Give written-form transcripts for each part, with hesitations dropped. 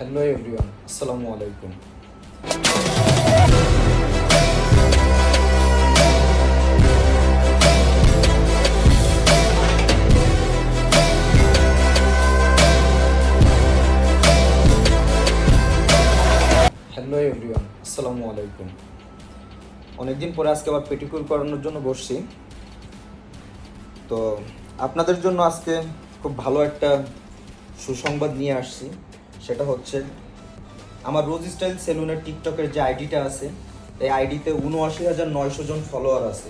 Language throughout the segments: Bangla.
হ্যালো এভরিওয়ান, আসসালামু আলাইকুম। হ্যালো এভরিওয়ান, আসসালামু আলাইকুম। অনেকদিন পরে আজকে আবার পেটিকুর করানোর জন্য বসছি। তো আপনাদের জন্য আজকে খুব ভালো একটা সুসংবাদ নিয়ে আসছি। সেটা হচ্ছে আমার রোজ স্টাইল সেলুনের টিকটকের যে আইডিটা আছে, এই আইডিতে ৭৯,৯০০ জন ফলোয়ার আছে।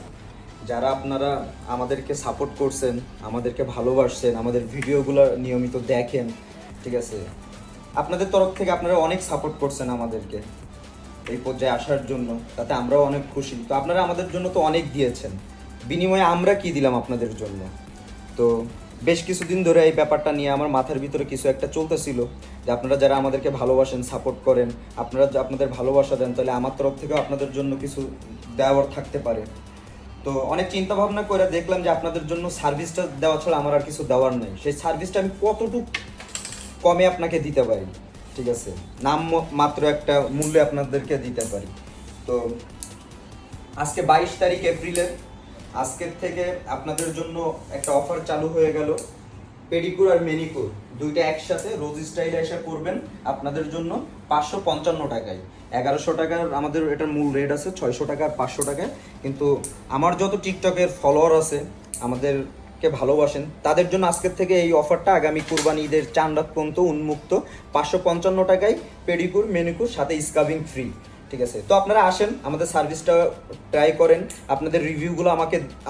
যারা আপনারা আমাদেরকে সাপোর্ট করছেন, আমাদেরকে ভালোবাসছেন, আমাদের ভিডিওগুলো নিয়মিত দেখেন, ঠিক আছে, আপনাদের তরফ থেকে আপনারা অনেক সাপোর্ট করছেন আমাদেরকে এই পর্যায়ে আসার জন্য, তাতে আমরাও অনেক খুশি। তো আপনারা আমাদের জন্য তো অনেক দিয়েছেন, বিনিময়ে আমরা কি দিলাম আপনাদের জন্য? তো বেশ কিছুদিন ধরে এই ব্যাপারটা নিয়ে আমার মাথার ভিতরে কিছু একটা চলতেছিল যে আপনারা যারা আমাদেরকে ভালোবাসেন, সাপোর্ট করেন, আপনারা আপনাদের ভালোবাসা দেন, তাহলে আমার তরফ থেকেও আপনাদের জন্য কিছু দেওয়ার থাকতে পারে। তো অনেক চিন্তা ভাবনা করে দেখলাম যে আপনাদের জন্য সার্ভিসটা দেওয়া ছাড়া আমার আর কিছু দেওয়ার নেই। সেই সার্ভিসটা আমি কতটুকু কমে আপনাকে দিতে পারি, ঠিক আছে, নাম মাত্র একটা মূল্যে আপনাদেরকে দিতে পারি। তো আজকে 22 তারিখ এপ্রিলের, আজকের থেকে আপনাদের জন্য একটা অফার চালু হয়ে গেল। পেডিকুর আর মেনিকুর দুইটা একসাথে রোজ স্টাইলে এসে করবেন আপনাদের জন্য 555 টাকায়। 1100 টাকার আমাদের এটার মূল রেট আছে, 600 টাকা আর 500 টাকায়। কিন্তু আমার যত টিকটকের ফলোয়ার আছে, আমাদেরকে ভালোবাসেন, তাদের জন্য আজকের থেকে এই অফারটা আগামী কুরবানি ঈদের চাঁদ রাত পর্যন্ত উন্মুক্ত। 555 টাকায় পেডিকুর মেনিকুর, সাথে স্কাবিং ফ্রি, ঠিক আছে। তো আপনারা আসেন, আমাদের সার্ভিসটা ট্রাই করেন, আপনাদের রিভিউগুলো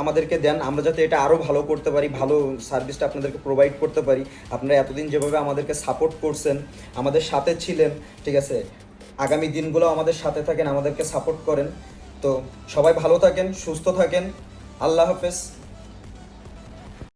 আমাদেরকে দেন, আমরা যাতে এটা আরও ভালো করতে পারি, ভালো সার্ভিসটা আপনাদেরকে প্রোভাইড করতে পারি। আপনারা এতদিন যেভাবে আমাদেরকে সাপোর্ট করছেন, আমাদের সাথে ছিলেন, ঠিক আছে, আগামী দিনগুলো আমাদের সাথে থাকেন, আমাদেরকে সাপোর্ট করেন। তো সবাই ভালো থাকেন, সুস্থ থাকেন, আল্লাহ হাফেজ।